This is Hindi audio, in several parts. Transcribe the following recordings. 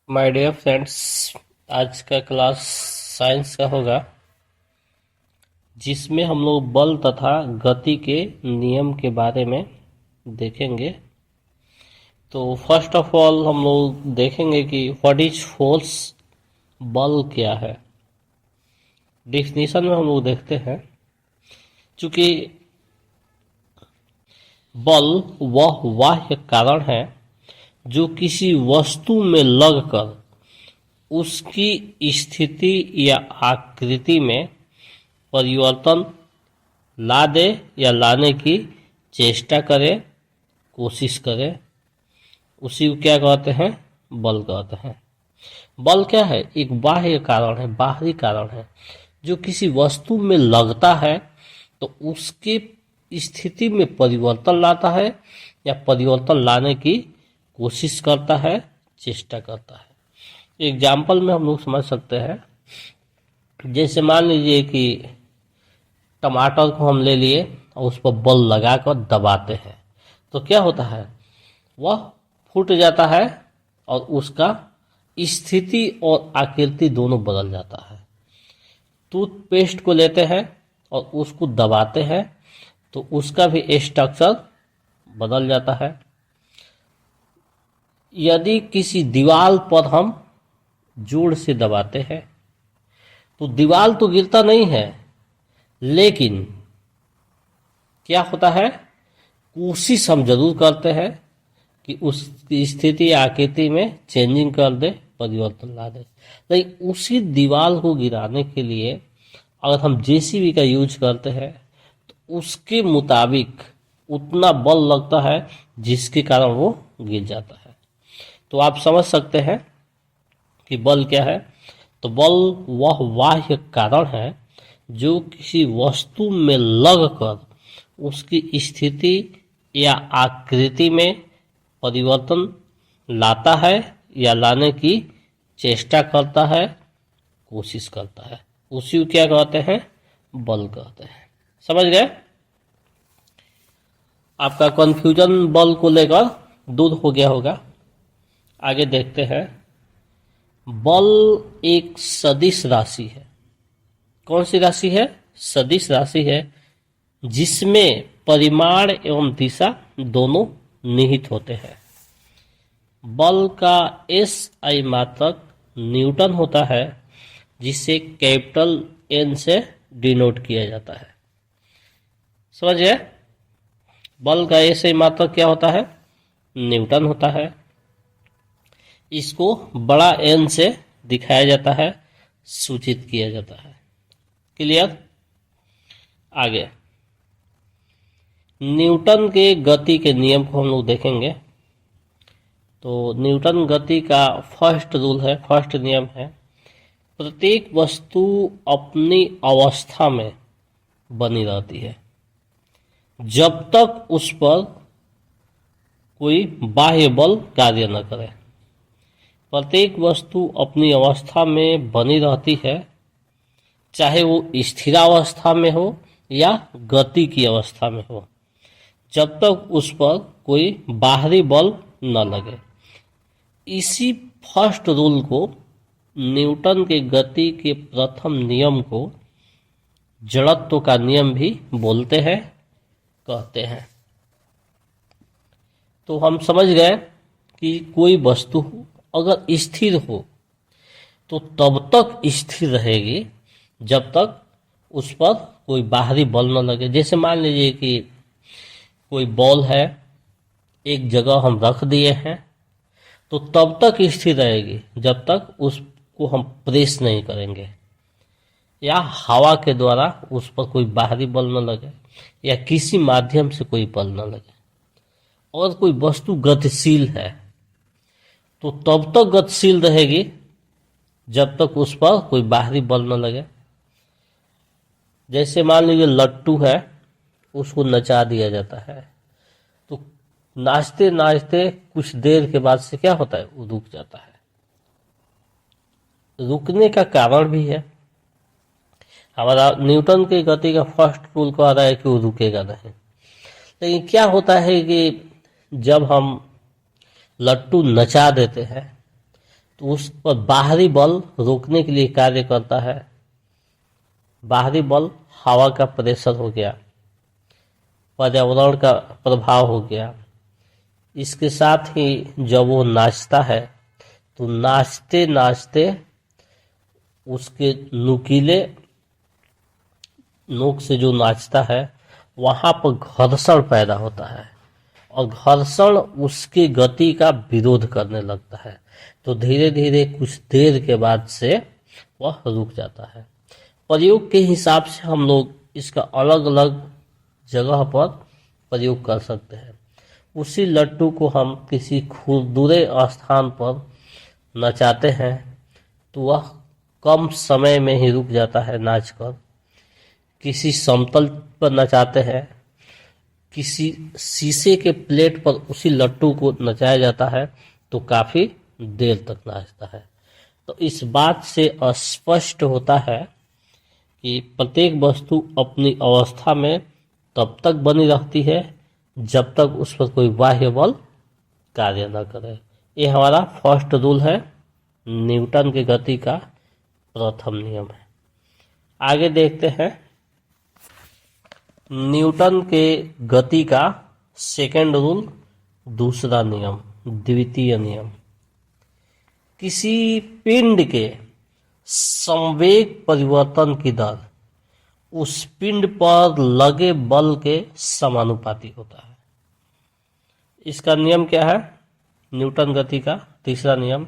माय डियर फ्रेंड्स, आज का क्लास साइंस का होगा जिसमें हम लोग बल तथा गति के नियम के बारे में देखेंगे। तो फर्स्ट ऑफ ऑल हम लोग देखेंगे कि व्हाट इज फोर्स, बल क्या है। डिफिनीशन में हम लोग देखते हैं, चूंकि बल वह बाह्य कारण है जो किसी वस्तु में लगकर उसकी स्थिति या आकृति में परिवर्तन ला दे या लाने की चेष्टा करे, कोशिश करे, उसी को क्या कहते हैं? बल कहते हैं। बल क्या है? एक बाह्य कारण है, बाहरी कारण है जो किसी वस्तु में लगता है तो उसके स्थिति में परिवर्तन लाता है या परिवर्तन लाने की कोशिश करता है, चेष्टा करता है। एग्जाम्पल में हम लोग समझ सकते हैं, जैसे मान लीजिए कि टमाटर को हम ले लिए और उस पर बल लगाकर दबाते हैं तो क्या होता है? वह फूट जाता है और उसका स्थिति और आकृति दोनों बदल जाता है। टूथपेस्ट को लेते हैं और उसको दबाते हैं तो उसका भी स्ट्रक्चर बदल जाता है। यदि किसी दीवार पर हम जोर से दबाते हैं तो दीवार तो गिरता नहीं है, लेकिन क्या होता है? कोशिश हम जरूर करते हैं कि उसकी स्थिति आकृति में चेंजिंग कर दे, परिवर्तन ला दे। लेकिन उसी दीवार को गिराने के लिए अगर हम जेसीबी का यूज करते हैं तो उसके मुताबिक उतना बल लगता है जिसके कारण वो गिर जाता है। तो आप समझ सकते हैं कि बल क्या है। तो बल वह बाह्य कारण है जो किसी वस्तु में लगकर उसकी स्थिति या आकृति में परिवर्तन लाता है या लाने की चेष्टा करता है, कोशिश करता है। उसी को क्या कहते हैं? बल कहते हैं। समझ गए? आपका कंफ्यूजन बल को लेकर दूर हो गया होगा। आगे देखते हैं। बल एक सदिश राशि है। कौन सी राशि है? सदिश राशि है जिसमें परिमाण एवं दिशा दोनों निहित होते हैं। बल का एसआई मात्रक न्यूटन होता है जिसे कैपिटल एन से डिनोट किया जाता है। समझ गए? बल का एसआई मात्रक क्या होता है? न्यूटन होता है। इसको बड़ा एन से दिखाया जाता है, सूचित किया जाता है। क्लियर? आगे न्यूटन के गति के नियम को हम लोग देखेंगे। तो न्यूटन गति का फर्स्ट रूल है, फर्स्ट नियम है, प्रत्येक वस्तु अपनी अवस्था में बनी रहती है जब तक उस पर कोई बाह्य बल कार्य न करे। प्रत्येक वस्तु अपनी अवस्था में बनी रहती है, चाहे वो स्थिरावस्था में हो या गति की अवस्था में हो, जब तक उस पर कोई बाहरी बल न लगे। इसी फर्स्ट रूल को, न्यूटन के गति के प्रथम नियम को जड़त्व का नियम भी बोलते हैं, कहते हैं। तो हम समझ गए कि कोई वस्तु अगर स्थिर हो तो तब तक स्थिर रहेगी जब तक उस पर कोई बाहरी बल न लगे। जैसे मान लीजिए कि कोई बॉल है, एक जगह हम रख दिए हैं तो तब तक स्थिर रहेगी जब तक उसको हम प्रेस नहीं करेंगे या हवा के द्वारा उस पर कोई बाहरी बल न लगे या किसी माध्यम से कोई बल न लगे। और कोई वस्तु गतिशील है तो तब तक गतिशील रहेगी जब तक उस पर कोई बाहरी बल न लगे। जैसे मान लीजिए लट्टू है, उसको नचा दिया जाता है तो नाचते नाचते कुछ देर के बाद से क्या होता है? वो रुक जाता है। रुकने का कारण भी है। हमारा न्यूटन की गति का फर्स्ट रूल कह रहा है कि वो रुकेगा नहीं। लेकिन क्या होता है कि जब हम लट्टू नचा देते हैं तो उस पर बाहरी बल रोकने के लिए कार्य करता है। बाहरी बल हवा का प्रेशर हो गया, पर्यावरण का प्रभाव हो गया। इसके साथ ही जब वो नाचता है तो नाचते नाचते उसके नुकीले नोक से जो नाचता है वहाँ पर घर्षण पैदा होता है और घर्षण उसकी गति का विरोध करने लगता है। तो धीरे धीरे कुछ देर के बाद से वह रुक जाता है। प्रयोग के हिसाब से हम लोग इसका अलग अलग जगह पर प्रयोग कर सकते हैं। उसी लट्टू को हम किसी खुरदुरे स्थान पर नचाते हैं तो वह कम समय में ही रुक जाता है नाचकर। किसी समतल पर नचाते हैं, किसी शीशे के प्लेट पर उसी लट्टू को नचाया जाता है तो काफ़ी देर तक नाचता है। तो इस बात से स्पष्ट होता है कि प्रत्येक वस्तु अपनी अवस्था में तब तक बनी रहती है जब तक उस पर कोई बाह्य बल कार्य न करे। ये हमारा फर्स्ट रूल है, न्यूटन की गति का प्रथम नियम है। आगे देखते हैं न्यूटन के गति का सेकंड रूल, दूसरा नियम, द्वितीय नियम। किसी पिंड के संवेग परिवर्तन की दर उस पिंड पर लगे बल के समानुपाती होता है। इसका नियम क्या है? न्यूटन गति का तीसरा नियम,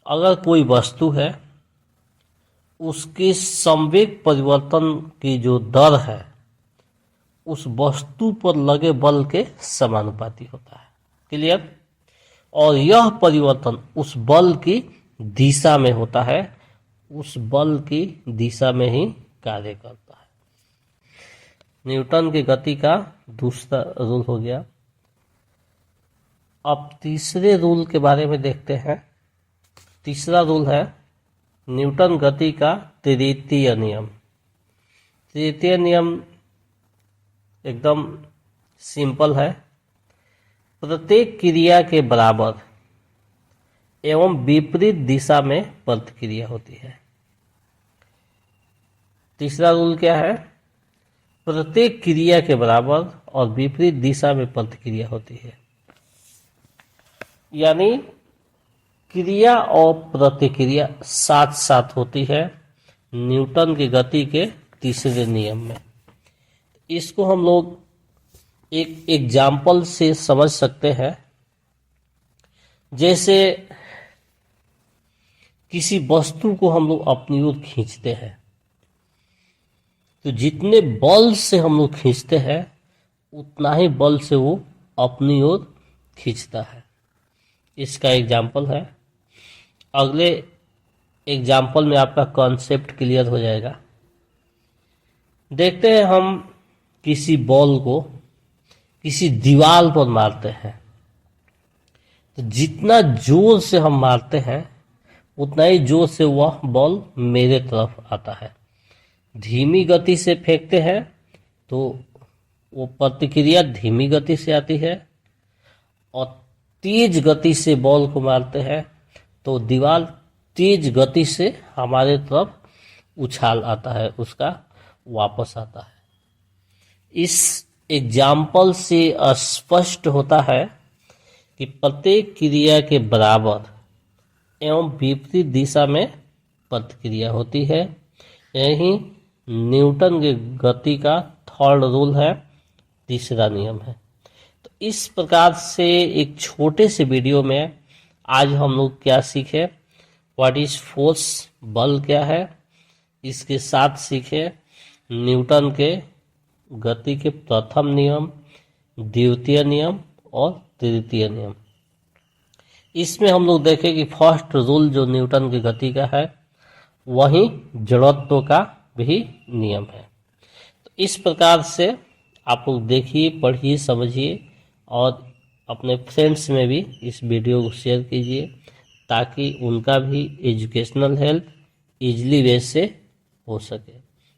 अगर कोई वस्तु है उसके संवेग परिवर्तन की जो दर है उस वस्तु पर लगे बल के समानुपाती होता है। क्लियर? और यह परिवर्तन उस बल की दिशा में होता है, उस बल की दिशा में ही कार्य करता है। न्यूटन की गति का दूसरा रूल हो गया। अब तीसरे रूल के बारे में देखते हैं। तीसरा रूल है न्यूटन गति का तृतीय नियम। तृतीय नियम एकदम सिंपल है, प्रत्येक क्रिया के बराबर एवं विपरीत दिशा में प्रतिक्रिया होती है। तीसरा रूल क्या है? प्रत्येक क्रिया के बराबर और विपरीत दिशा में प्रतिक्रिया होती है। यानी क्रिया और प्रतिक्रिया साथ साथ होती है न्यूटन की गति के तीसरे नियम में। इसको हम लोग एक एग्जाम्पल से समझ सकते हैं। जैसे किसी वस्तु को हम लोग अपनी ओर खींचते हैं तो जितने बल से हम लोग खींचते हैं उतना ही बल से वो अपनी ओर खींचता है। इसका एग्जाम्पल है। अगले एग्जाम्पल में आपका कॉन्सेप्ट क्लियर हो जाएगा। देखते हैं हम किसी बॉल को किसी दीवार पर मारते हैं तो जितना जोर से हम मारते हैं उतना ही जोर से वह बॉल मेरे तरफ आता है। धीमी गति से फेंकते हैं तो वो प्रतिक्रिया धीमी गति से आती है और तेज गति से बॉल को मारते हैं तो दीवार तेज गति से हमारे तरफ उछाल आता है, उसका वापस आता है। इस एग्जाम्पल से स्पष्ट होता है कि प्रत्येक क्रिया के बराबर एवं विपरीत दिशा में प्रतिक्रिया होती है। यही न्यूटन के गति का थर्ड रूल है, तीसरा नियम है। तो इस प्रकार से एक छोटे से वीडियो में आज हम लोग क्या सीखे? व्हाट इज फोर्स, बल क्या है। इसके साथ सीखे न्यूटन के गति के प्रथम नियम, द्वितीय नियम और तृतीय नियम। इसमें हम लोग देखें कि फर्स्ट रूल जो न्यूटन की गति का है वही जड़त्व का भी नियम है। तो इस प्रकार से आप लोग देखिए, पढ़िए, समझिए और अपने फ्रेंड्स में भी इस वीडियो को शेयर कीजिए ताकि उनका भी एजुकेशनल हेल्प इजली वे से हो सके।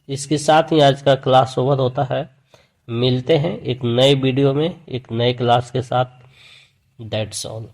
इसके साथ ही आज का क्लास ओवर होता है। मिलते हैं एक नए वीडियो में एक नए क्लास के साथ। That's all.